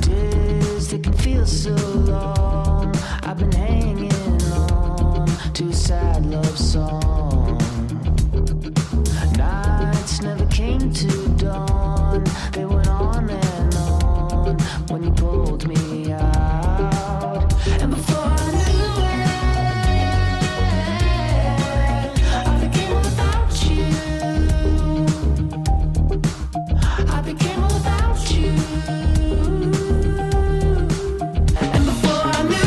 Days that can feel so long. I've been hanging on to a sad love song. Nights never came to dawn. They went on and on when you pulled me out. And before I knew it, I became all about you. I became all about you. And before I knew it,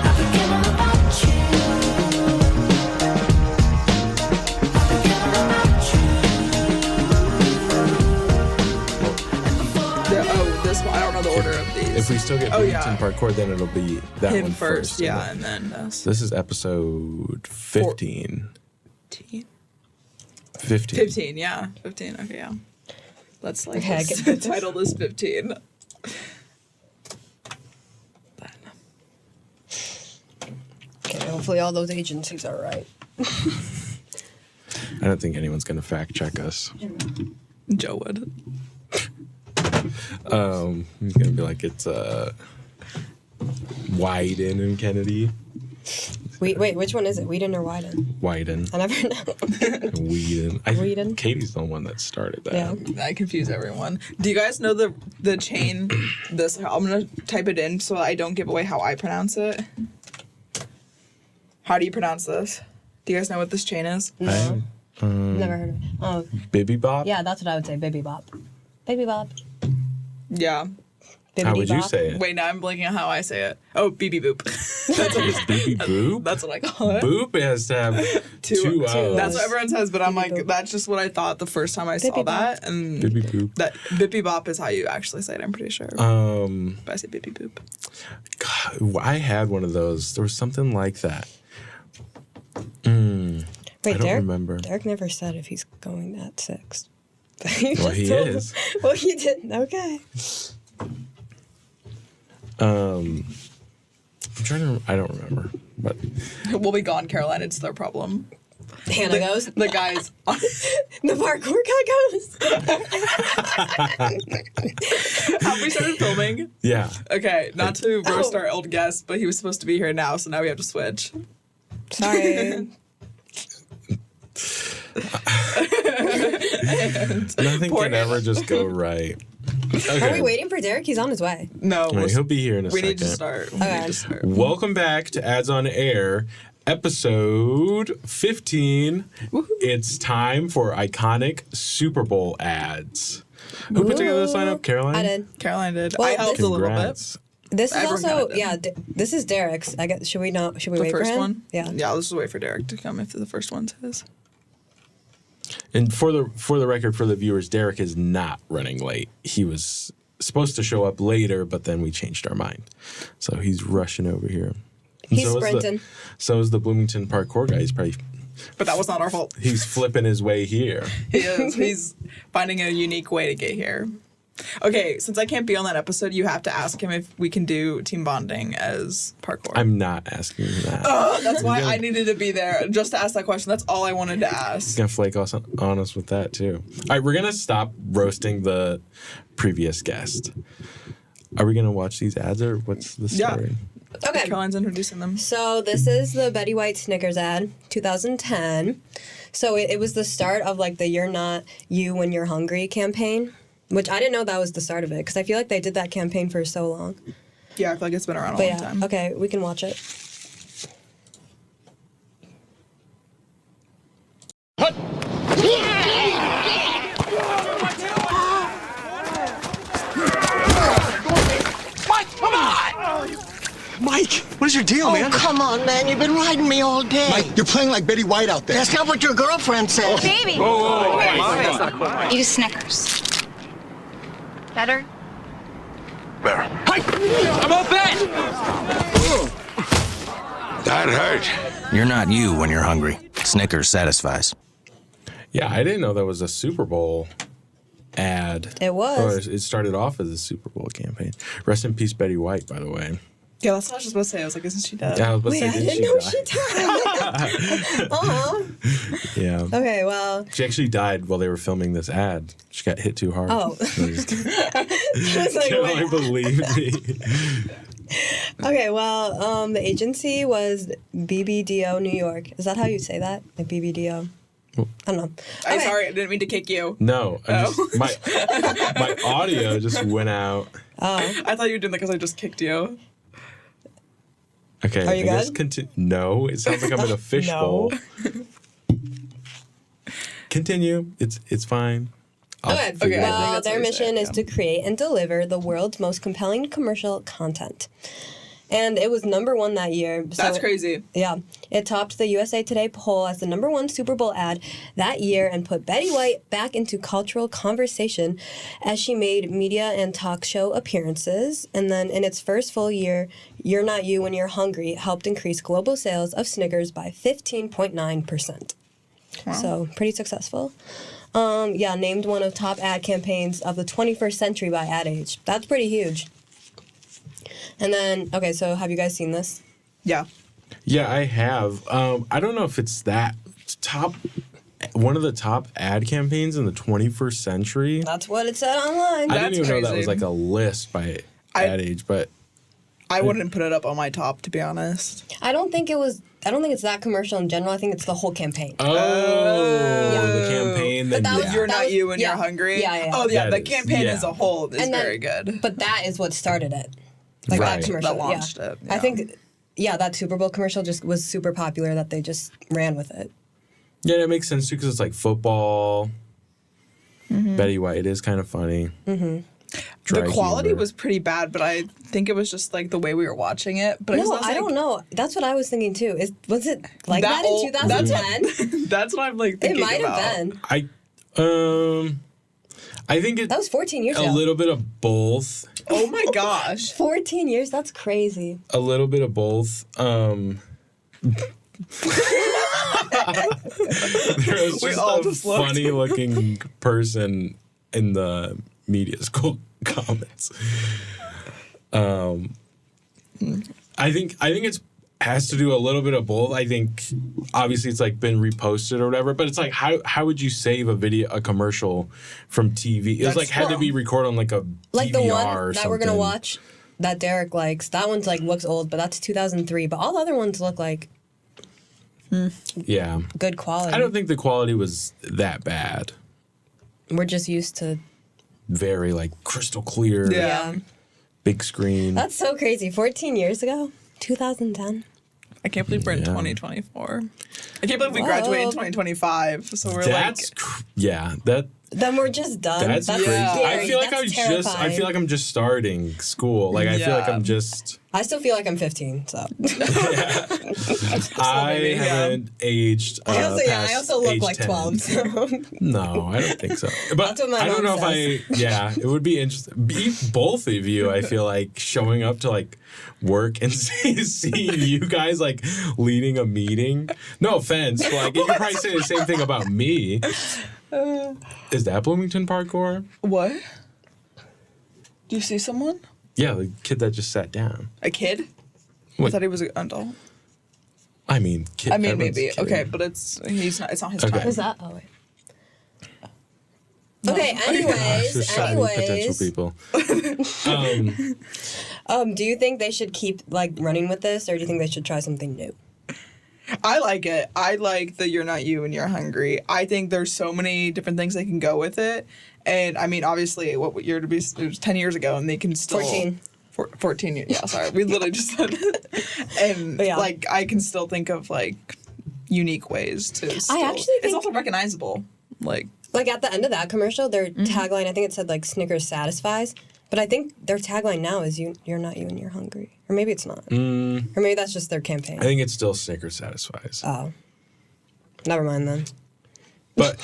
I became all about you. I became all about you. This one. I don't know the order of these. If we still get Bloomington Parkour, then it'll be that Him one first, first. yeah, and then us. This is episode 15. 15? 15. 15, yeah. 15, okay, yeah. Let's like Okay, I this. get The title is 15. Okay, hopefully all those agencies are right. I don't think anyone's going to fact check us. Joe would. He's going to be like, it's Wyden and Kennedy. Wait, which one is it? Whedon or Wyden? Wyden. I never know. Whedon. Whedon? Katie's the one that started that. Yeah. I confuse everyone. Do you guys know the chain? This I'm gonna type it in so I don't give away how I pronounce it. How do you pronounce this? Do you guys know what this chain is? No. Never heard of it. Oh, Bibby Bop? yeah, that's what I would say. Baby Bop. Baby Bop. Yeah. How would you Bibbidi-bop. say it? Wait, now I'm blanking on how I say it. Oh, BB boop. That's what it's, Bibby Boop? that's what I call it. Boop has to have two O's. That's what everyone says, but I'm like, boop. that's just what I thought the first time I saw Bippy that. bop. And Bibby Boop. that Bippy Bop is how you actually say it, I'm pretty sure. But I say Bippy Boop. God, I had one of those. There was something like that. Wait, I don't Derrick, remember. Derrick never said if he's going at 6. Well, he is. Well, he didn't. Okay. I'm trying to. I don't remember, but We'll be gone, Caroline. It's their problem. Hannah goes. The guys. The parkour guy goes. Have we started filming? yeah. Okay, not to roast our old guest, but he was supposed to be here now, so now we have to switch. Sorry. Nothing Poor can ever just go right. Okay. Are we waiting for Derrick? He's on his way. No, All right, he'll be here in a we second. need to start. We Okay. need to start. Welcome back to Ads on Air, episode 15. It's time for iconic Super Bowl ads. Who put together this lineup? Caroline? I did. Caroline did. Well, I helped a little bit. Congrats. This is Everyone also kinda did. this is Derrick's. I guess should we wait The for first him? one? Yeah. Yeah, let's just wait for Derrick to come if the first one's his. And for the record, for the viewers, Derrick is not running late. He was supposed to show up later, but then we changed our mind. So he's rushing over here. And He's sprinting. So is the Bloomington Parkour guy. He's probably But that was not our fault. he's flipping his way here. He is. He's finding a unique way to get here. Okay, since I can't be on that episode, you have to ask him if we can do team bonding as parkour. I'm not asking you that. That's why I needed to be there, just to ask that question. That's all I wanted to ask. Gonna flake us on us with that too. All right, we're gonna stop roasting the previous guest. Are we gonna watch these ads or what's the Yeah. story? Okay. Caroline's introducing them. So this is the Betty White Snickers ad, 2010. So it was the start of like the "You're Not You When You're Hungry" campaign, which I didn't know that was the start of it because I feel like they did that campaign for so long. Yeah, I feel like it's been around a But long yeah, time. okay, we can watch it. Mike, what is your deal, man? Oh, come on, man. You've been riding me all day. Mike, you're playing like Betty White out there. That's not what your girlfriend said. Baby. Eat a Snickers. Better? I'm all bet! That hurt. You're not you when you're hungry. Snickers satisfies. Yeah, I didn't know that was a Super Bowl ad. It was. Or it started off as a Super Bowl campaign. Rest in peace, Betty White, by the way. Yeah, that's what I was just about to say. I was like, isn't she dead? Yeah, I was about to Wait, I say, didn't know she died. Aw. Yeah. Okay, well. She actually died while they were filming this ad. She got hit too hard. Oh. I just I was like, can't wait. really believe me. Okay, well, the agency was BBDO New York. Is that how you say that? Like BBDO? I don't know. I'm Okay. sorry, I didn't mean to kick you. No, my audio just went out. I thought you were doing that because I just kicked you. Okay, Are you I guess good? No, it sounds like I'm in a fishbowl. Continue. It's fine. I'll Okay. figure it I think out. Well, that's their what he mission said, is yeah. to create and deliver the world's most compelling commercial content. And it was #1 that year. So That's crazy. Yeah. It topped the USA Today poll as the #1 Super Bowl ad that year and put Betty White back into cultural conversation as she made media and talk show appearances. And then in its first full year, You're Not You When You're Hungry helped increase global sales of Snickers by 15.9%. Wow. So pretty successful. Yeah, named one of top ad campaigns of the 21st century by Ad Age. That's pretty huge. And then, okay, so have you guys seen this? Yeah. Yeah, I have. I don't know if it's that one of the top ad campaigns in the 21st century. That's what it said online. I That's didn't even know that crazy. was like a list by Ad Age, but I wouldn't put it up on my top, to be honest. I don't think it's that commercial in general. I think it's the whole campaign. the campaign. Then But that was- yeah. You're That not was- you when yeah. you're hungry. Yeah, yeah. Oh yeah, That the is- campaign yeah. as a whole is And then- very good. But that is what started it. Like Right. that commercial. That launched yeah. it, I yeah. think, that Super Bowl commercial just was super popular that they just ran with it. Yeah, that makes sense too because it's like football. Betty White is kind of funny. Mm-hmm. The quality was pretty bad, but I think it was just like the way we were watching it. But No, was I like, don't know. That's what I was thinking too. Was it like That that, old- in 2010? That's what I'm like It thinking might about. have been. I think it's That was 14 years a ago. little bit of both. Oh my gosh. 14 years? That's crazy. A little bit of both. There was We just all a just looked. funny looking person in the media school comments. I think it's has to do a little bit of both. I think obviously it's like been reposted or whatever, but it's like how would you save a commercial from TV? It was That's like had to be recorded on like a Like DVR the or one that something. we're going to watch that Derrick likes. That one's like looks old, but that's 2003. But all the other ones look like Yeah. good quality. I don't think the quality was that bad. We're just used to. Very like crystal clear, Yeah. big screen. That's so crazy. 14 years ago? 2010? I can't believe we're in Yeah. 2024. I can't believe we Whoa. graduated in 2025. So we're That's that Then we're just done. that's crazy. Yeah. I feel like That's I feel terrifying. like I'm just starting school. Like I feel like Yeah. I'm just I still feel like I'm 15, so. I maybe, yeah. haven't aged. I past also look age like 10. 12. So. No, I don't think so. But That's what my I don't mom know if yeah, it would be interesting. Both of you, I feel like showing up to like work and seeing you guys like leading a meeting. No offense, but like you could probably say the same thing about me. Is that Bloomington Parkour? What? Do you see someone? Yeah, the kid that just sat down. A kid? I What? thought he was an adult. I mean, kid. I mean, everyone's maybe. kidding. Okay, but it's not his Okay. time. Who's that? Oh, wait. Okay, Just anyways, shiny potential people. do you think they should keep like running with this, or do you think they should try something new? I like it. I like the You're Not You and You're Hungry. I think there's so many different things they can go with it. And I mean, obviously, what year to be? It was 10 years ago, and they can still 14. 14 years. Yeah, sorry, we literally just said it. And But yeah. like, I can still think of like unique ways to. Still, actually it's think- also recognizable. Like, Like at the end of that commercial, their Mm-hmm. tagline, I think it said like Snickers satisfies, but I think their tagline now is You're Not You and You're Hungry, or maybe it's not, or maybe that's just their campaign. I think it's still Snickers satisfies, Oh, never mind then. but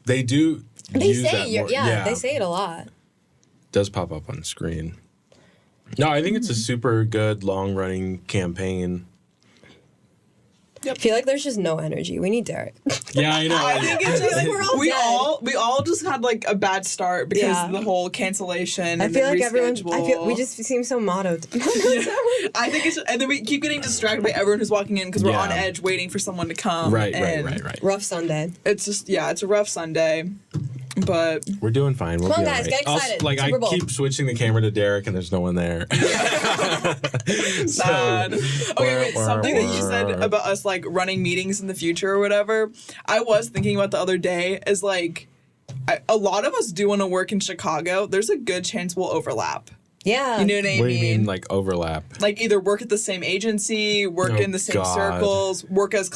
they do. They use say that you're, more. yeah, they say it a lot. Does pop up on the screen. No, I think it's a super good long running campaign. I feel like there's just no energy. We need Derrick. Yeah, I know. I think it's just like we're all we dead. all just had like a bad start because Yeah. of the whole cancellation. I And feel then like everyone. I feel reschedule. we just seem so mottoed. I think it's and then we keep getting distracted by everyone who's walking in because we're Yeah. on edge waiting for someone to come. Right. and Rough Sunday. It's just it's a rough Sunday, but We're doing fine. We'll Come on, be guys, all right. get excited. Also, like Super Bowl. I keep switching the camera to Derrick, and there's no one there. sad. Okay, wait. Something that you said about us like running meetings in the future or whatever. I was thinking about the other day is like, a lot of us do want to work in Chicago. There's a good chance we'll overlap. Yeah. You know what I What do you mean, like overlap? Like either work at the same agency, work Oh, in the same God. circles, work as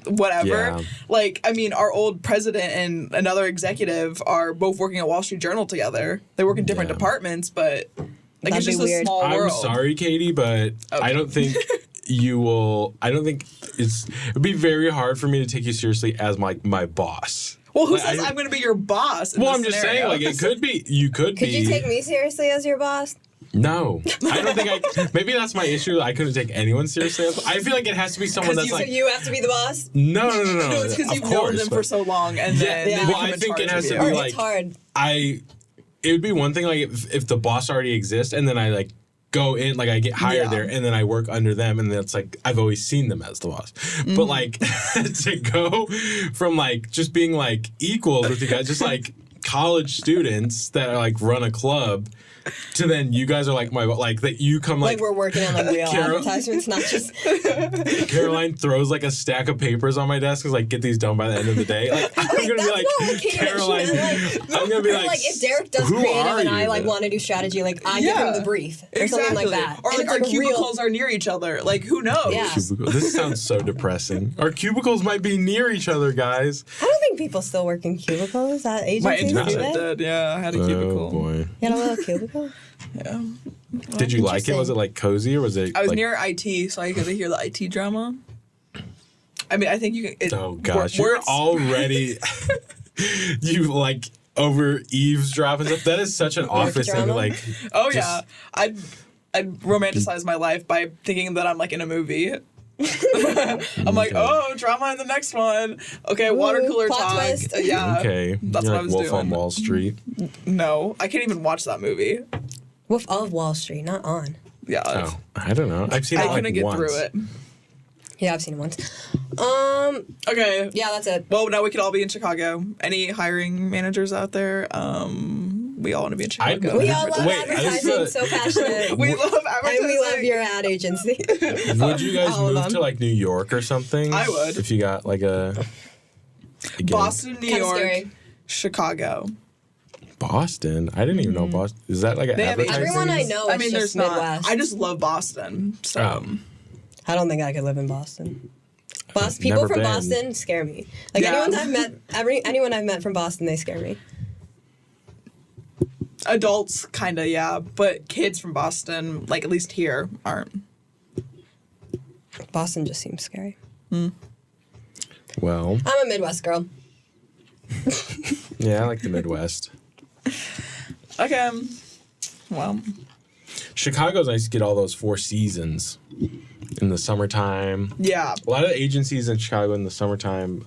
whatever. Yeah. Like I mean, our old president and another executive are both working at Wall Street Journal together. They work in different Yeah. departments, but like That'd it's be just weird. a small I'm world. sorry, Katie, but I don't think you will. I don't think it'd be very hard for me to take you seriously as my boss. Well, who Like, says I'm going to be your boss? In Well, this I'm just scenario? saying, like it could be. You could be. Could you take me seriously as your boss? No, I don't think I. Maybe that's my issue. I couldn't take anyone seriously. I feel like it has to be someone that's you- like. So you have to be the boss? No. No, it's because Of you've known course, them but- for so long, and then Yeah. they Well, become I in think charge it has of to you. be Or like it's hard. it would be one thing like if the boss already exists and then I like go in, like I get hired Yeah. there and then I work under them and that's like I've always seen them as the boss. But like to go from like just being like equal with you guys, just like college students that are like run a club to then you guys are like my like that you come Like like we're working on like real Carol- advertisements, not just. Caroline throws like a stack of papers on my desk and is like get these done by the end of the day. Like I'm Wait, gonna be that's like not what Katie meant. She Caroline. meant, I'm gonna be Or, like if Derrick does who creative are and you? I like want to do strategy, like I give him the brief or something like that. Or And like it's, our like, a real- cubicles are near each other. Like who knows? Yeah. Cubicle. This sounds so depressing. Our cubicles might be near each other, guys. I don't think people still work in cubicles at My agencies, do internship they? did. Yeah, I had a cubicle. Oh boy. You had a little cubicle? Yeah. Did you like it? Was it like cozy or was it? I was like, near IT, so I got to hear the IT drama. I mean, I think you can. Oh gosh, we're- you're already. You like over eavesdropping stuff. That is such an office thing. drama? Like, Oh just- yeah, I'd romanticize my life by thinking that I'm like in a movie. I'm like, oh, drama in the next one. Okay, water cooler plot talk. twist. Yeah, okay, that's you're what I like was Wolf doing. on Wall Street. No, I can't even watch that movie. Wolf of Wall Street, not on. Yeah, Oh, I don't know. I've seen it I like couldn't get once. through it. Yeah, I've seen it once. Okay. Yeah, that's it. Well, now we could all be in Chicago. Any hiring managers out there? We all want to be in Chicago. We all love Wait, advertising, so passionate. We love advertising. And we love your ad agency. Would you guys All of move them. to like New York or something? I would. If you got like a gig. Boston, New Kinda York, scary. Chicago. Boston. I didn't even know Boston. Is that like an They have advertising? Everyone I know is I mean, just there's not. Midwest. I just love Boston. So I don't think I could live in Boston. People Never from been. Boston scare me. Like Yeah. anyone I've met from Boston, they scare me. adults, kinda, yeah, but kids from Boston, like at least here, aren't. Boston just seems scary. Well, I'm a Midwest girl. yeah, I like the Midwest. Okay. Well, Chicago's nice to get all those 4 seasons in the summertime. yeah. A lot of agencies in Chicago in the summertime.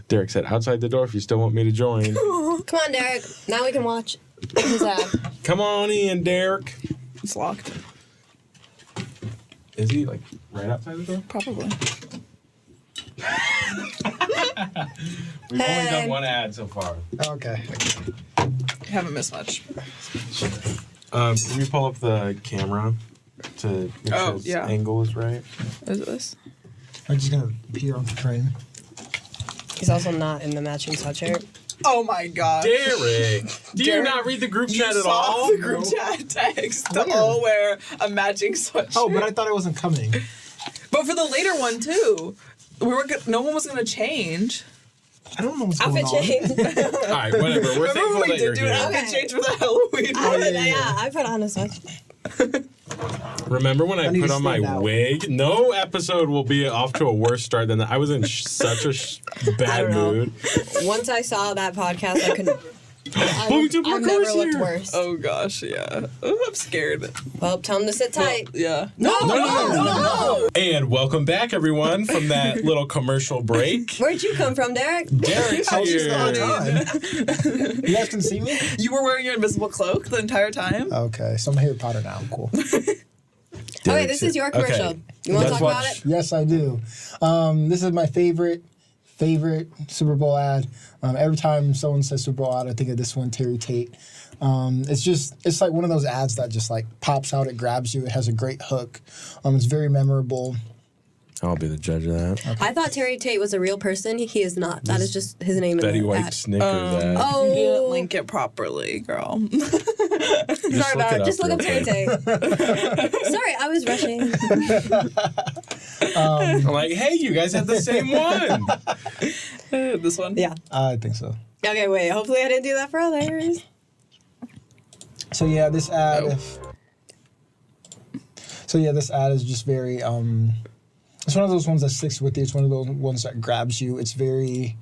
Derrick said, outside the door if you still want me to join. Come on, Derrick. Now we can watch his ad. Come on in, Derrick. It's locked. Is he like right outside the door? Probably. We've only Hey. done one ad so far. Okay. Haven't missed much. Can you pull up the camera to make Oh, sure its yeah. angle is right? Is it this? I'm just gonna appear on the train. He's also not in the matching sweatshirt. Oh my god. Derrick, do you Derrick, not read the group You chat at saw all? the group chat text to Weird. all wear a matching sweatshirt. Oh, but I thought I wasn't coming. But for the later one too, no one was gonna change. I don't know what's going Outfit on. change. All right, whatever. We're Remember thankful when we that you're did do an here. outfit Okay. change for the Halloween one? Yeah, I put on a sweatshirt. Remember when I need put to on my stand out. wig? No episode will be off to a worse start than that. I was in such a I bad don't know. mood. Once I saw that podcast, I couldn't. Bloomington I've Parkour's never looked here. worse. Oh gosh, yeah. Oh, I'm scared. Well, tell him to sit tight. Yeah. No. And welcome back, everyone, from that little commercial break. Where'd you come from, Derek? Derek's I was just the whole here. time. You guys can see me? You were wearing your invisible cloak the entire time? Okay, so I'm Harry Potter now. Cool. Okay, this is your commercial. Okay. You want to Let's talk about watch- it? Yes, I do. This is my favorite Super Bowl ad. Every time someone says Super Bowl ad, I think of this one, Terry Tate. It's like one of those ads that just like pops out, it grabs you, it has a great hook. It's very memorable. I'll be the judge of that. I thought Terry Tate was a real person. He is not. That is just his name in Betty the White ad. Snickers ad. Oh, You didn't link it properly, girl. Just look it up just look real up Terry quick. Tate. Sorry, I was rushing. I'm like, hey, you guys have the same one. This one? Yeah. I think so. Okay, wait. Hopefully I didn't do that for others. So yeah, this ad. Oh. This ad is just very. It's one of those ones that sticks with you. It's one of those ones that grabs you. It's very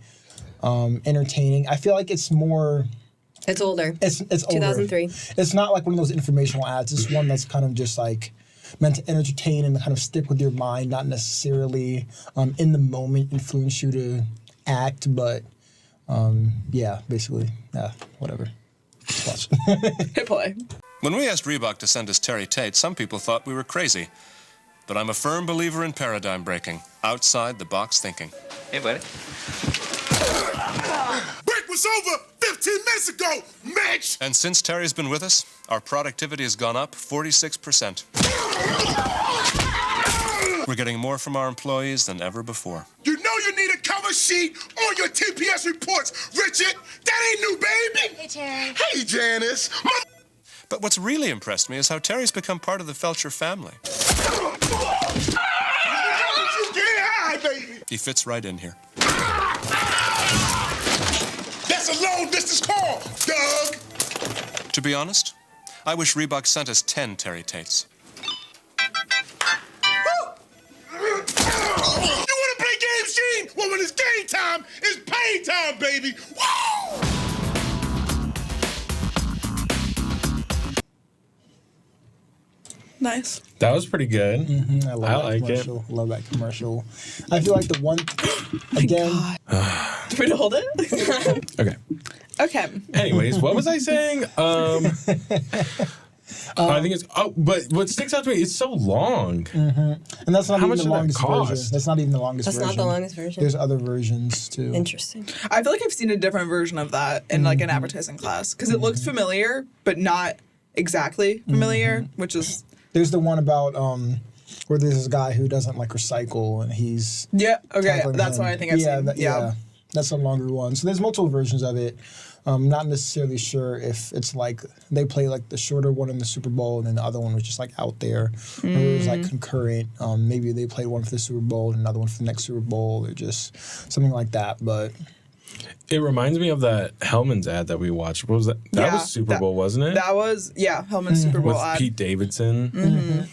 entertaining. I feel like it's more. It's older. It's older. 2003. It's not like one of those informational ads. It's one that's kind of just like meant to entertain and kind of stick with your mind, not necessarily in the moment influence you to act, but basically, whatever. Just watch. Hit play. When we asked Reebok to send us Terry Tate, some people thought we were crazy. But I'm a firm believer in paradigm breaking, outside the box thinking. Hey, buddy. Break was over 15 minutes ago, Mitch! And since Terry's been with us, our productivity has gone up 46%. We're getting more from our employees than ever before. You know you need a cover sheet on your TPS reports, Richard. That ain't new, baby. Hey, Terry. Hey, Janice. But what's really impressed me is how Terry's become part of the Felcher family. Yeah, baby. He fits right in here. That's a long distance call, Doug. To be honest, I wish Reebok sent us 10 Terry Tates. You want to play games, Gene? Well, when it's game time, it's pain time, baby. Woo! Nice. That was pretty good. I love I that like it. commercial. Love that commercial. I feel like the one again. Do we hold it? Okay. Okay. Anyways, what was I saying? I think it's. Oh, but what sticks out to me, it's so long. And that's not How even much the did that longest version. cost? That's not even the longest That's version. not the longest version. There's other versions too. Interesting. I feel like I've seen a different version of that in like an advertising class because it looks familiar, but not exactly familiar, which is There's the one about where there's this guy who doesn't like recycle and he's okay. tackling That's him. what I think I've seen. Yeah, that's a longer one. So there's multiple versions of it. Not necessarily sure if it's like they play like the shorter one in the Super Bowl and then the other one was just like out there. Or it was like concurrent. Maybe they played one for the Super Bowl and another one for the next Super Bowl or just something like that. But It reminds me of that Hellman's ad that we watched. What was that? That Yeah, was Super Bowl, wasn't it? That was Hellman's Super Bowl With ad. Pete Davidson.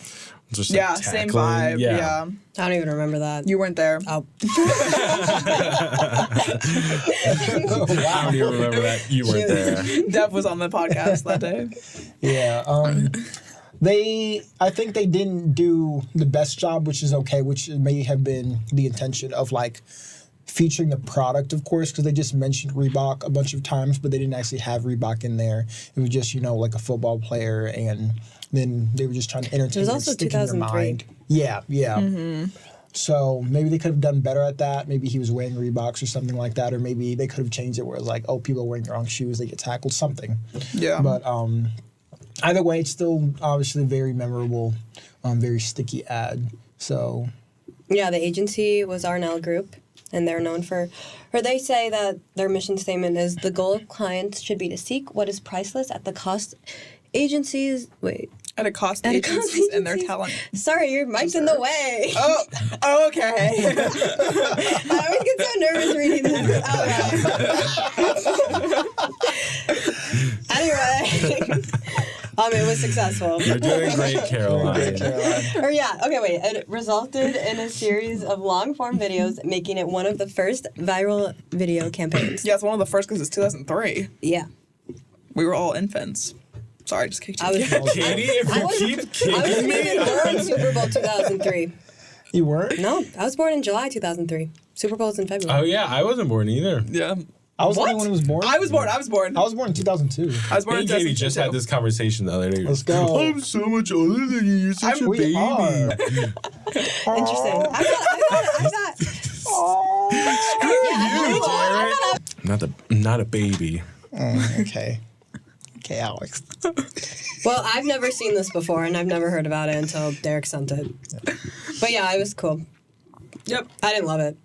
Just like Yeah, same tackling. vibe. Yeah. I don't even remember that. You weren't there. Oh. I don't even remember that. You weren't there. Dev was on the podcast that day. yeah, I think they didn't do the best job, which is okay, which may have been the intention of like featuring the product, of course, because they just mentioned Reebok a bunch of times, but they didn't actually have Reebok in there. It was just, like a football player, and then they were just trying to entertain It was and also stick in your 2003. mind. Yeah. So maybe they could have done better at that. Maybe he was wearing Reeboks or something like that, or maybe they could have changed it where it's like, oh, people are wearing the wrong shoes, they get tackled, something. Yeah. But either way, it's still obviously very memorable, very sticky ad. So Yeah, the agency was Arnell Group, and they're known for, or they say that their mission statement is the goal of clients should be to seek what is priceless at the cost agencies. Wait. At a cost At a agencies cost and their agencies. talent. Sorry, your mic's in the way. Oh, okay. I always get so nervous reading this out loud. Anyway, it was successful. You're doing great, Caroline. Or it resulted in a series of long-form videos, making it one of the first viral video campaigns. Yeah, it's one of the first because it's 2003. Yeah. We were all infants. Sorry, I just kicked you. I was. Katie, if I you wasn't, keep I kicking wasn't me, even born Super Bowl 2003. You weren't? No, I was born in July 2003. Super Bowl's in February. oh yeah, I wasn't born either. Yeah. I was the What? only one who was born. I was born. I was born. I was born in 2002. I was born Me in and Katie 2002 just too. had this conversation the other day. Let's go. I'm so much older than you. You're such a We baby. are. Interesting. I got. Not a baby. Okay. Okay, Alex. Well, I've never seen this before, and I've never heard about it until Derrick sent it. But yeah, it was cool. Yep. I didn't love it.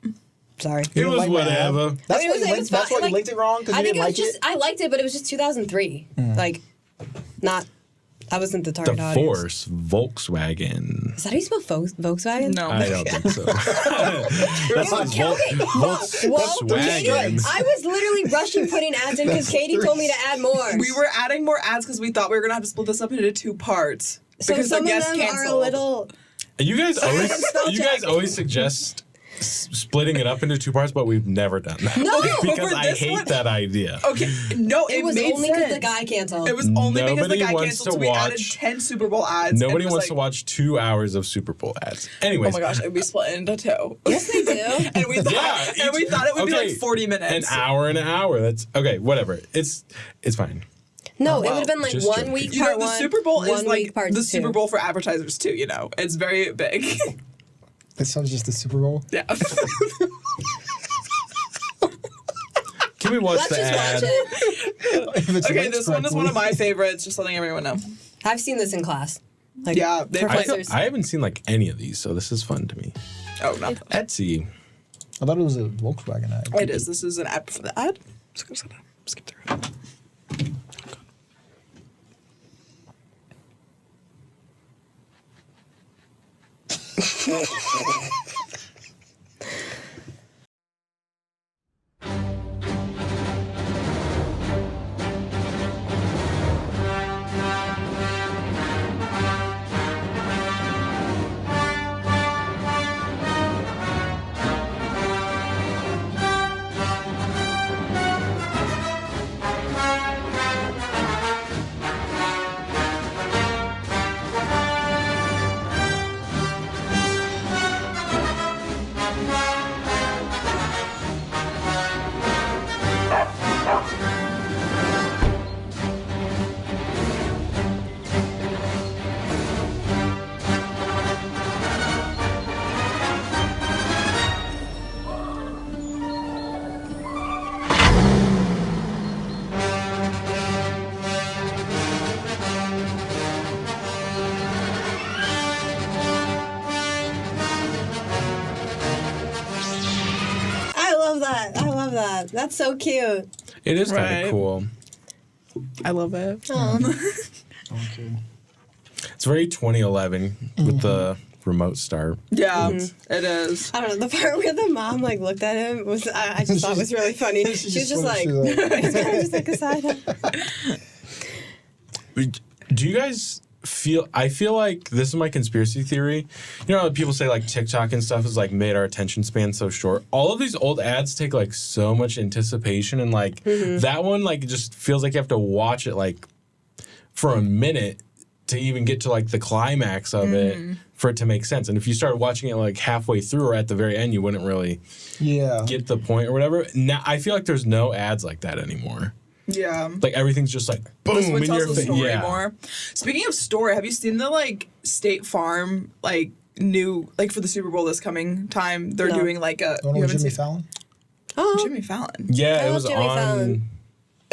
Sorry. It was like my whatever. That's I mean, why it you was linked, that's fine, why you linked it wrong because I you think didn't it was like just. it. I liked it, but it was just 2003. Like, not. I wasn't the target The audience. Force Volkswagen. Is that how you spell Volkswagen? No. I don't think so. That's Whoa, Katie, Volkswagen. I was literally rushing putting ads in because Katie told me to add more. We were adding more ads because we thought we were gonna have to split this up into 2 parts. so Because some the of guest them canceled. are a little. You guys always Spell you check. guys always suggest splitting it up into 2 parts, but we've never done that. No, but because for I this hate one- that idea. Okay, no, It was made only sense. because the guy canceled. It was only because the Nobody guy wants canceled, to so we added watch- 10 Super Bowl ads. Nobody and it was wants to watch 2 hours of Super Bowl ads. Anyways, Oh my gosh, it'd be split into 2. Yes, they do. And we thought, Yeah, and we thought it would be okay, like 40 minutes. an hour and an hour. That's okay. Whatever. It's fine. No, it wow. would have been like Just 1 joking. week You know, part the 1. Super Bowl 1 is like week part the 2. Super Bowl for advertisers too. You know, it's very big. It sounds just the Super Bowl. Yeah. Can we watch Let's the just ad? watch it. If it's Okay, linked this one is one of my favorites. Just letting everyone know. I've seen this in class. Like, Yeah, they play- professors. I haven't seen like any of these, so this is fun to me. Oh, not Etsy. I thought it was a Volkswagen ad. it is. This is an ad for the ad. Just gonna skip through it. I love that. I love that. That's so cute. It is kind Right. of cool. I love it. Okay. It's very 2011 with the remote start. Yeah, it is. I don't know. The part where the mom like looked at him was I just thought was really funny. She was just like, just like a side eye. Do you guys feel? I feel like this is my conspiracy theory. You know, how people say like TikTok and stuff has like made our attention span so short. All of these old ads take like so much anticipation, and like that one like it just feels like you have to watch it like for a minute to even get to like the climax of it for it to make sense. And if you started watching it like halfway through or at the very end, you wouldn't really Yeah. get the point or whatever. Now I feel like there's no ads like that anymore. Yeah. Like everything's just like boom This one in tells your the face. story Yeah. more. Speaking of story, have you seen the like State Farm like new like for the Super Bowl this coming time? They're No. doing like a The one you with haven't Jimmy seen Fallon? Oh, Jimmy Fallon. Yeah, I it was love Jimmy on. Fallon.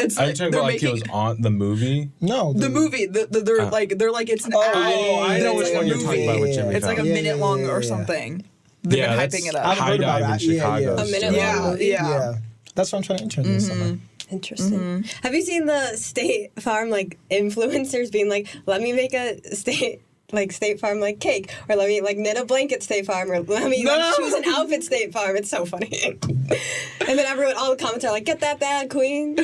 It's Are you like talking they're about like making it was on the movie? No. the movie. They're like it's an Oh, ad. I know which It's one a you're talking movie. about with Jimmy It's like a Fallon. minute long or something. They've been that's hyping it up. I've High heard about Dive in it. Yeah, Chicago. yeah. A minute still. long. Yeah, movie? yeah. That's what I'm trying to enter this summer. Interesting. Have you seen the State Farm like influencers being like, let me make a State Farm like cake, or let me like knit a blanket State Farm, or let me like choose an outfit State Farm. It's so funny. And then all the comments are like, get that bad queen.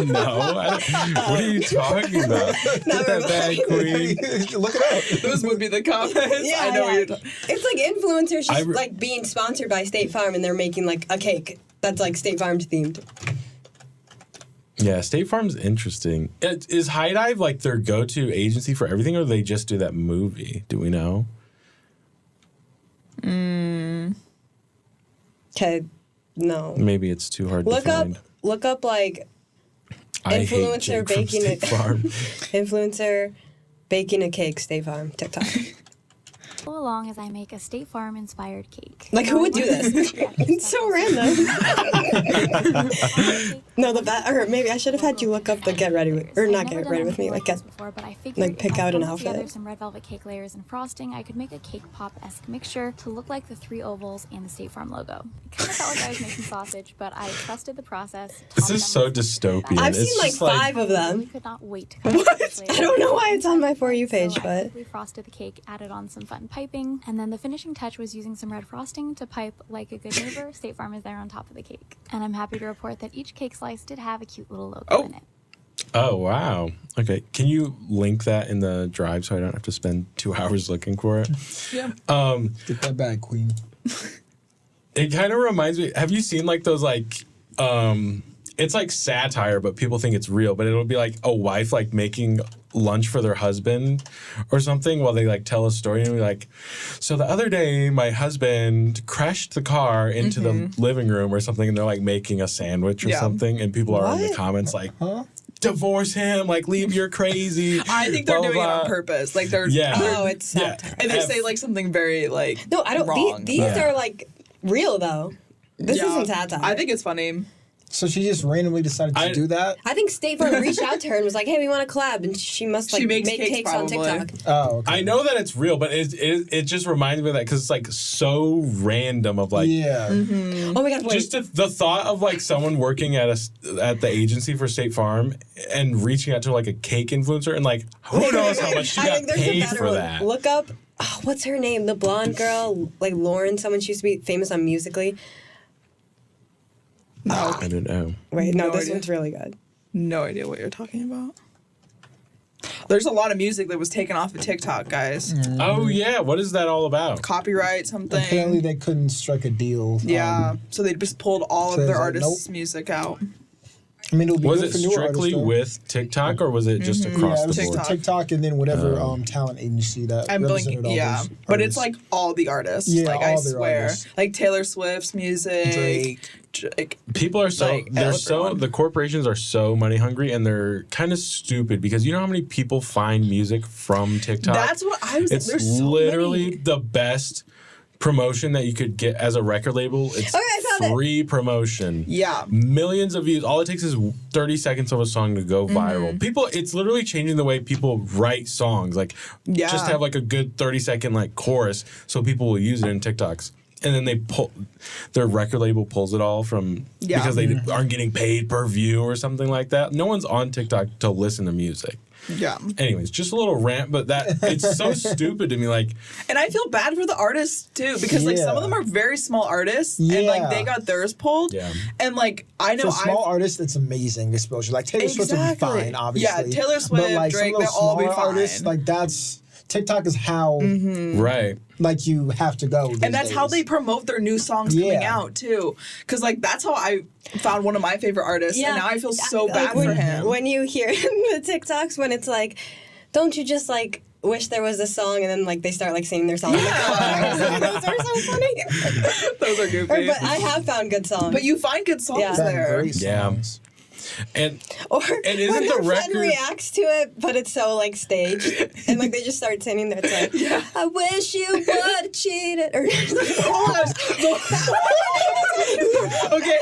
No, what are you talking about? Get that bad queen. Look it up. Those would be the comments. Yeah, I know what yeah. you're talking. It's like influencers just I like being sponsored by State Farm, and they're making like a cake that's like State Farm themed. Yeah, State Farm's interesting. Is High Dive like their go-to agency for everything, or do they just do that movie? Do we know? Okay, no. Maybe it's too hard to find. Look up like I hate influencer Jake from baking State Farm. influencer baking a cake. State Farm TikTok. Along as I make a State Farm inspired cake. Like, who would do this? It's so random. No, or maybe I should have had you look up the get ready with, or not get ready with me, like before, but I figured like pick if I out an crumbled together outfit. some red velvet cake layers and frosting, I could make a cake pop-esque mixture to look like the 3 ovals and the State Farm logo. It kind of felt like I was making sausage, but I trusted the process. This is so dystopian. I've It's seen like just 5 of them. Could not wait to come up with this I later. don't know why it's on my For You page, So I but quickly frosted the cake, added on some fun piping, and then the finishing touch was using some red frosting to pipe like a good neighbor. State Farm is there on top of the cake. And I'm happy to report that each cake slice did have a cute little logo in it. Oh, wow. Okay. Can you link that in the drive so I don't have to spend 2 hours looking for it? Yeah. Get that back, Queen. It kind of reminds me. Have you seen like those like it's like satire, but people think it's real, but it'll be like a wife like making lunch for their husband or something while they like tell a story and be like, so the other day my husband crashed the car into the living room or something, and they're like making a sandwich or something, and people are in the What? comments like, divorce him, like leave, you're crazy. I think they're blah, doing blah, it on blah. purpose. Like they're oh, it's Yeah. satire. and they say like something very like No, I don't. wrong. These are like real though. This Yeah. isn't satire. I think it's funny. So she just randomly decided to do that? I think State Farm reached out to her and was like, "Hey, we want to collab," and she must like She make makes cakes on probably. TikTok. Oh, okay. I know that it's real, but it just reminds me of that because it's like so random of like Yeah. Oh my god, wait. just the thought of like someone working at the agency for State Farm and reaching out to like a cake influencer and like who knows how much she I got think there's a paid better for one. that. Look up, what's her name? The blonde girl, like Lauren. Someone she used to be famous on Musically. I don't know. Wait, no, No this idea. one's really good. No idea what you're talking about. There's a lot of music that was taken off of TikTok, guys. Oh yeah, what is that all about? Copyright something. Apparently they couldn't strike a deal. Yeah. So they just pulled all so of their it's like, artists' nope. music out. I mean, it would be Was good it for newer strictly artists, though. with TikTok or was it just across Yeah, it was the board? just TikTok and then whatever talent agency that I'm represented blinking. all Yeah. those But it's artists. like all the artists. Yeah, like I all their swear. artists. Like Taylor Swift's music. Drake. People are so Like, they're everyone. the corporations are so money hungry and they're kind of stupid because you know how many people find music from TikTok? That's what I was. It's There's so literally many. the best promotion that you could get as a record label. It's Okay, I found it. free promotion. Yeah. Millions of views. All it takes is 30 seconds of a song to go viral. People, it's literally changing the way people write songs. Like, Yeah. just have like a good 30-second like chorus so people will use it in TikToks. And then they pull, their record label pulls it all from, Yeah. because they aren't getting paid per view or something like that. No one's on TikTok to listen to music. Yeah. Anyways, just a little rant, but that it's so stupid to me. Like, And I feel bad for the artists too, because like some of them are very small artists, and like they got theirs pulled. Yeah. And like I know For small artists, it's amazing exposure. Like Taylor Swift would be Exactly. fine, obviously. Yeah, Taylor Swift, but like Drake, some of those they'll all be smaller artists, fine. like that's TikTok is how right. like you have to go. these and that's how days. they promote their new songs coming Yeah. out too, because like that's how I found one of my favorite artists, and now I feel so bad for him. When you hear the TikToks when it's like, don't you just like wish there was a song and then like they start like singing their song in the car. Those are so funny. Those are goofy. But I have found good songs. But you find good songs Yeah. there. Great songs. And Or and isn't when the their friend record reacts to it, but it's so like staged, and like they just start singing their like, I wish you would have cheated. Or Okay,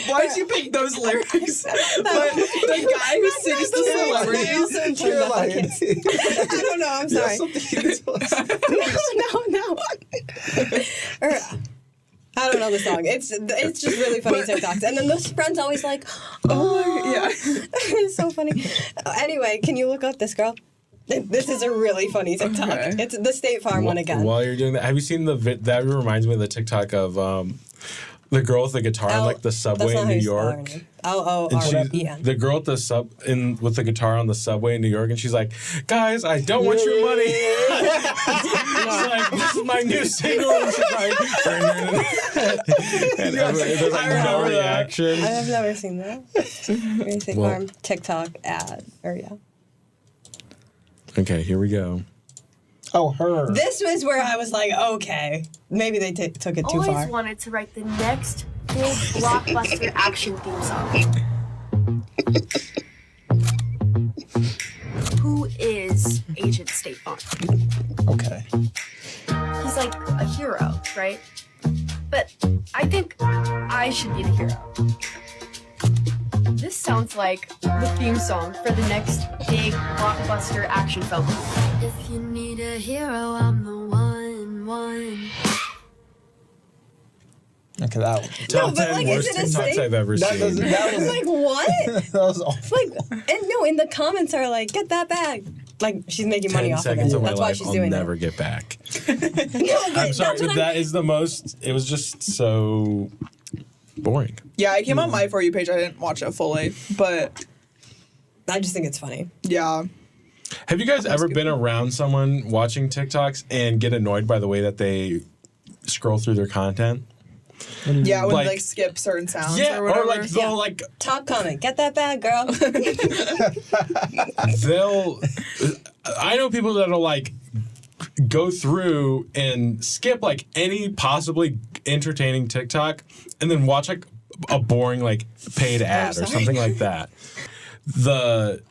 why'd you pick those lyrics? But the guy who sings the celebrities, You're I like, don't know. I'm sorry. No. Or, I don't know the song. It's just really funny TikToks, and then those friends always like, oh yeah. it's so funny. Anyway, can you look up this girl? This is a really funny TikTok. Okay. It's the State Farm one again. While you're doing that, have you seen that reminds me of the TikTok of The girl with the guitar in like the subway in New York. And she's the girl at the with the guitar on the subway in New York, and she's like, "Guys, I don't want your money." She's like, "This is my new single." And she's like, and there's like no reaction. I have never seen that. State Farm TikTok ad, Okay, here we go. Oh, her. This was where I was like, okay, maybe they took it too far. Always wanted to write the next big blockbuster action theme song. Who is Agent State Farm? Okay. He's like a hero, right? But I think I should be the hero. This sounds like the theme song for the next big blockbuster action film. If you need a hero, I'm the one. Okay, that one. Top 10 worst TikToks I've ever seen. That was Like, what? that was awful. Like, and no, in the comments are like, get that bag. Like, she's making money 10 off of it. seconds of my That's why life she's I'll doing never it. get back. No, I'm sorry, that is the most. It was just so boring. Yeah, I came on my For You page. I didn't watch it fully, but I just think it's funny. Yeah. Have you guys ever been around someone watching TikToks and get annoyed by the way that they scroll through their content? Yeah, when like skip certain sounds or whatever. Or like they'll like top comment, get that bag, girl. I know people that'll like go through and skip like any possibly entertaining TikTok and then watch like a boring like paid ad or something like that. The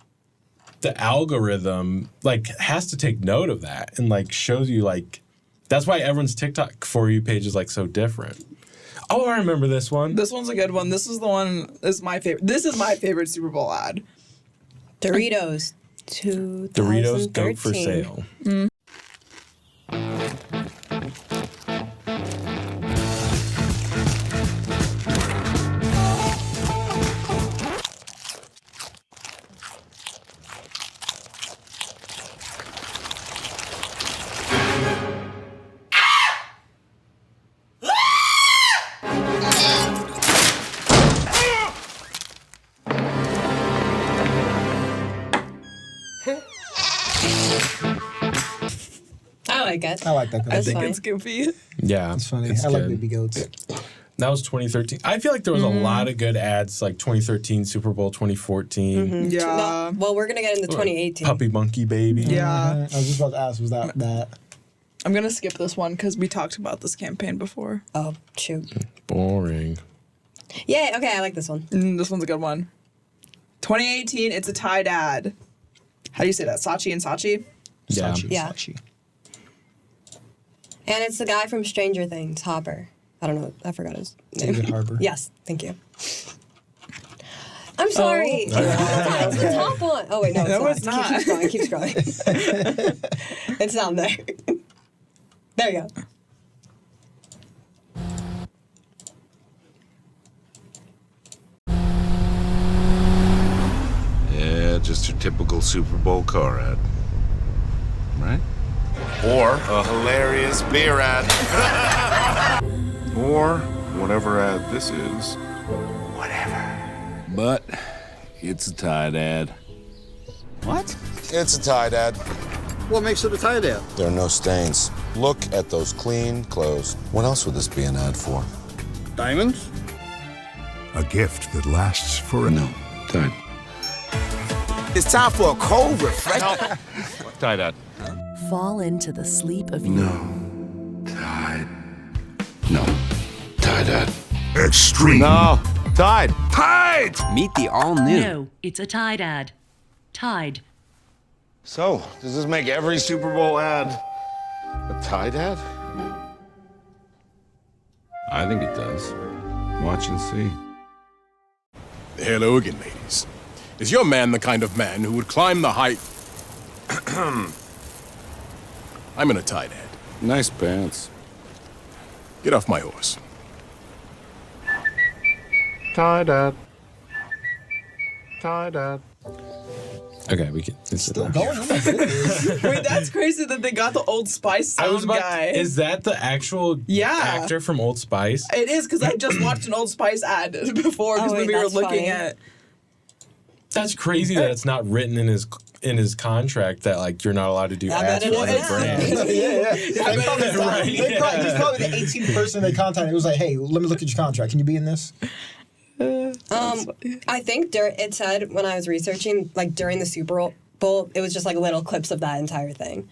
algorithm like has to take note of that and like shows you like that's why everyone's TikTok For You page is like so different. Oh, I remember this one. This one's a good one. This is the one. This is my favorite. This is my favorite Super Bowl ad. Doritos. Doritos goat for sale. I like that. I think it's goofy. Yeah, it's funny. It's I like good. baby goats. That was 2013. I feel like there was a lot of good ads like 2013, Super Bowl 2014. Yeah. No, well, we're going to get into 2018. Puppy Monkey Baby. Yeah. I was just about to ask, was that? I'm going to skip this one because we talked about this campaign before. Oh, shoot. Boring. Yeah, okay, I like this one. This one's a good one. 2018, it's a Tide ad. How do you say that? Saatchi and Saatchi? Yeah. Saatchi. And it's the guy from Stranger Things, Hopper. I don't know. I forgot his name. David Harbour. Yes, thank you. I'm sorry. It's the top one. Oh, wait, no, it's not. Keep scrolling. It's down there. There you go. Yeah, just your typical Super Bowl car ad. Right? Or a hilarious beer ad. Or whatever ad this is. Whatever. But it's a Tide ad. What? It's a Tide ad. What makes it a Tide ad? There are no stains. Look at those clean clothes. What else would this be an ad for? Diamonds? A gift that lasts for No. Tide. It's time for a cold, refreshing. Tide ad. Fall into the sleep of No. Tide. No. Tide ad. extreme. No. Tide. Tide! Meet the all-new. No, it's a Tide ad. Tide. So, does this make every Super Bowl ad a Tide ad? I think it does. Watch and see. Hello again, ladies. Is your man the kind of man who would climb the height? I'm in a Tide ad. Nice pants. Get off my horse. Tide ad. Tide ad. Okay, we can. It's Still going. Oh my goodness. Wait, that's crazy that they got the Old Spice sound guy. Is that the actual actor from Old Spice? It is, because I just watched an Old Spice ad before because we were looking at. That's crazy that it's not written in his contract that like you're not allowed to do ads for the brand. Yeah. He's probably the 18th person they contacted. It was like, hey, let me look at your contract. Can you be in this? I think it said when I was researching, like during the Super Bowl, it was just like little clips of that entire thing.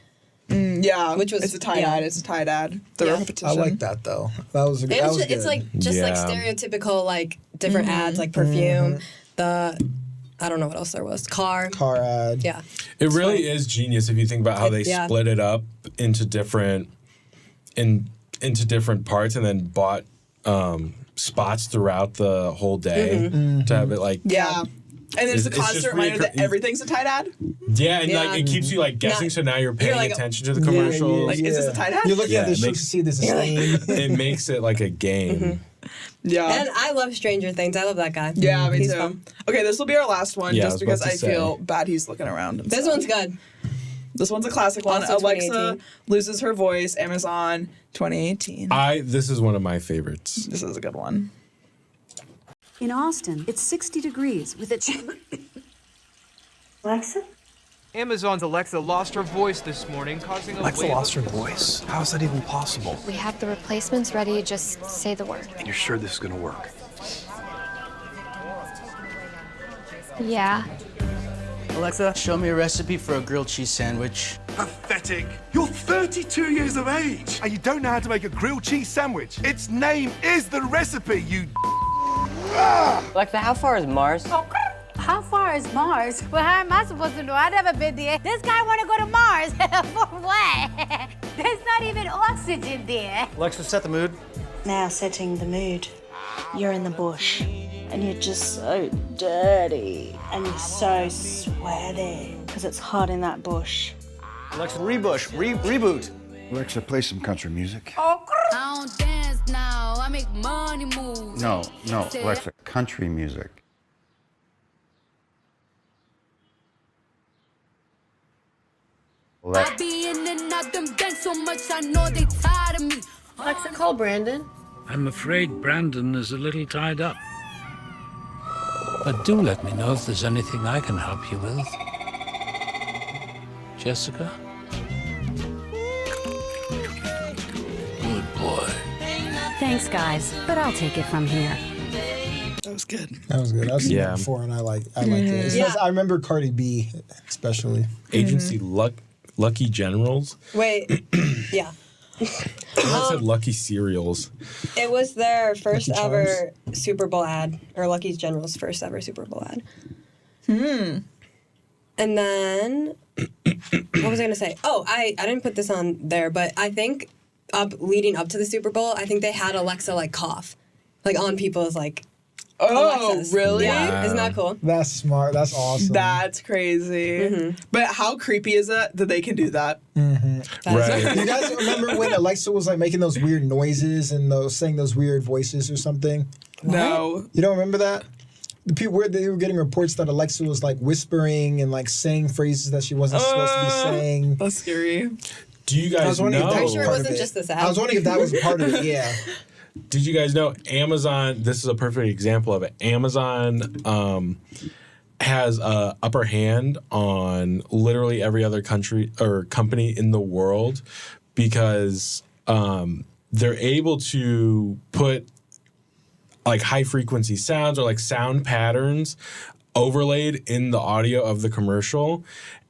Yeah, which was it's a tied ad. It's a tied ad. The repetition. I like that though. That was good. It's like just like stereotypical like different ads, like perfume. I don't know what else there was. Car ad. Yeah. It really is genius if you think about how they split it up into different parts and then bought spots throughout the whole day to have it like and it's a constant reminder that everything's a tied ad. Yeah, and like it keeps you like guessing. So now you're paying attention to the commercials. Like, is this a tied ad? You're looking at the show to see this thing. It makes it like a game. Yeah. And I love Stranger Things. I love that guy. Yeah, me He's too. fun. Okay, this will be our last one Yeah, just because I I was about to feel bad he's looking around. And This stuff. one's good. This one's a classic one. Also Alexa 2018. loses her voice. Amazon 2018. This is one of my favorites. This is a good one. In Austin, it's 60 degrees with its... Alexa? Amazon's Alexa lost her voice this morning, causing a Alexa lost her voice? How is that even possible? We have the replacements ready. Just say the word. You're sure this is gonna work? Yeah. Alexa, show me a recipe for a grilled cheese sandwich. Pathetic. You're 32 years of age and you don't know how to make a grilled cheese sandwich. Its name is the recipe, you Alexa, how far is Mars? How far is Mars? Well, how am I supposed to know? I've never been there. This guy want to go to Mars. For what? There's not even oxygen there. Alexa, set the mood. Now setting the mood. You're in the bush and you're just so dirty and you're so sweaty because it's hot in that bush. Alexa, reboot. Alexa, play some country music. I don't dance now. I make money move. No, Alexa, country music. I be in and out them banks so much I know they tired of me. Alexa, call Brandon. I'm afraid Brandon is a little tied up. But do let me know if there's anything I can help you with. Jessica? Good boy. Thanks, guys, but I'll take it from here. That was good. I've seen it before, and I like it. Yeah. I remember Cardi B, especially. Agency Lucky Generals. Wait. Yeah. I said Lucky Cereals. It was their first Lucky ever Super Bowl ad, or Lucky's General's first ever Super Bowl ad. And then, what was I gonna say? Oh, I didn't put this on there, but I think leading up to the Super Bowl, I think they had Alexa like cough, like on people's like. Oh, Alexas. really? Yeah, isn't that cool? That's smart. That's awesome. That's crazy. But how creepy is it that they can do that? Right. You guys remember when Alexa was like making those weird noises and saying those weird voices or something? No. You don't remember that? The people where they were getting reports that Alexa was like whispering and like saying phrases that she wasn't supposed to be saying. That's scary. Do you guys know? I'm sure it wasn't just this ad. I was wondering if that was part of it. Yeah. Did you guys know Amazon? This is a perfect example of it. Amazon has a upper hand on literally every other country or company in the world because they're able to put like high frequency sounds or like sound patterns overlaid in the audio of the commercial.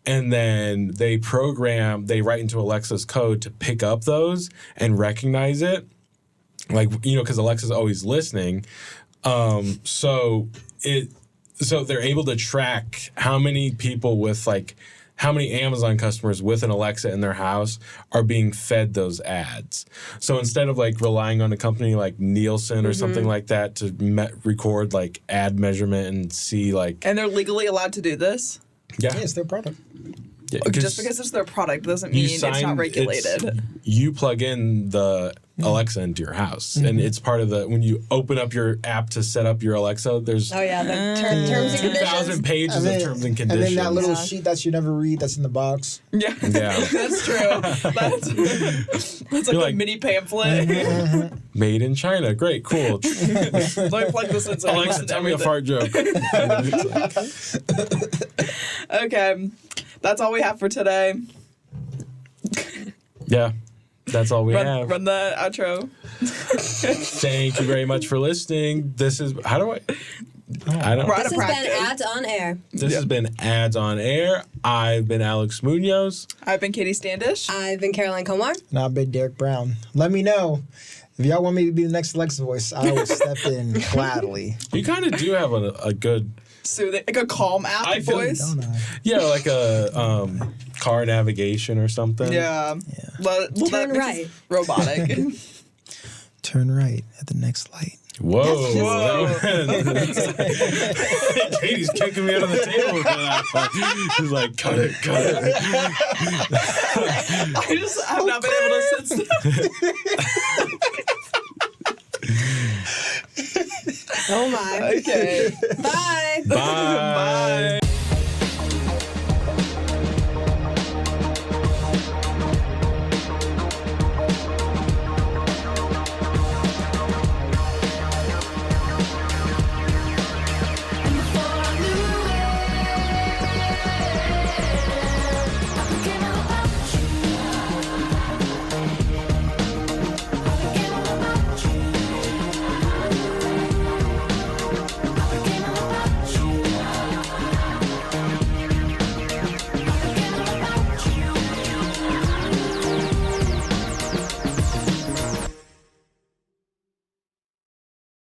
And then they write into Alexa's code to pick up those and recognize it. Like, you know, because Alexa's always listening. So they're able to track how many people with like, how many Amazon customers with an Alexa in their house are being fed those ads. So instead of like relying on a company like Nielsen or something like that to record like ad measurement and see like. And they're legally allowed to do this? Yeah. It's their product. Yeah, Just because it's their product doesn't mean it's not regulated. You plug in the Alexa into your house, and it's part of the when you open up your app to set up your Alexa. There's the terms and conditions. 2,000 pages of terms and conditions, and then that little sheet that you never read that's in the box. Yeah, that's true. That's like a mini pamphlet. Made in China. Great, cool. Let me plug this in. Alexa, tell me a fart joke. Okay, that's all we have for today. Yeah. That's all we have. Run the outro. Thank you very much for listening. This is I don't. This has been Ads on Air. This has been Ads on Air. I've been Alex Munoz. I've been Katie Standish. I've been Caroline Comar. And I've been Derrick Brown. Let me know. If y'all want me to be the next Alexa voice, I will step in gladly. You kind of do have a good... soothing, like a calm app voice. Yeah, like a car navigation or something. Yeah. Well, Turn right. Robotic. Turn right at the next light. Whoa. Katie's kicking me out of the table for that one. She's like, cut it. I just have not been able to sit still. Oh my. Okay. Bye. Bye.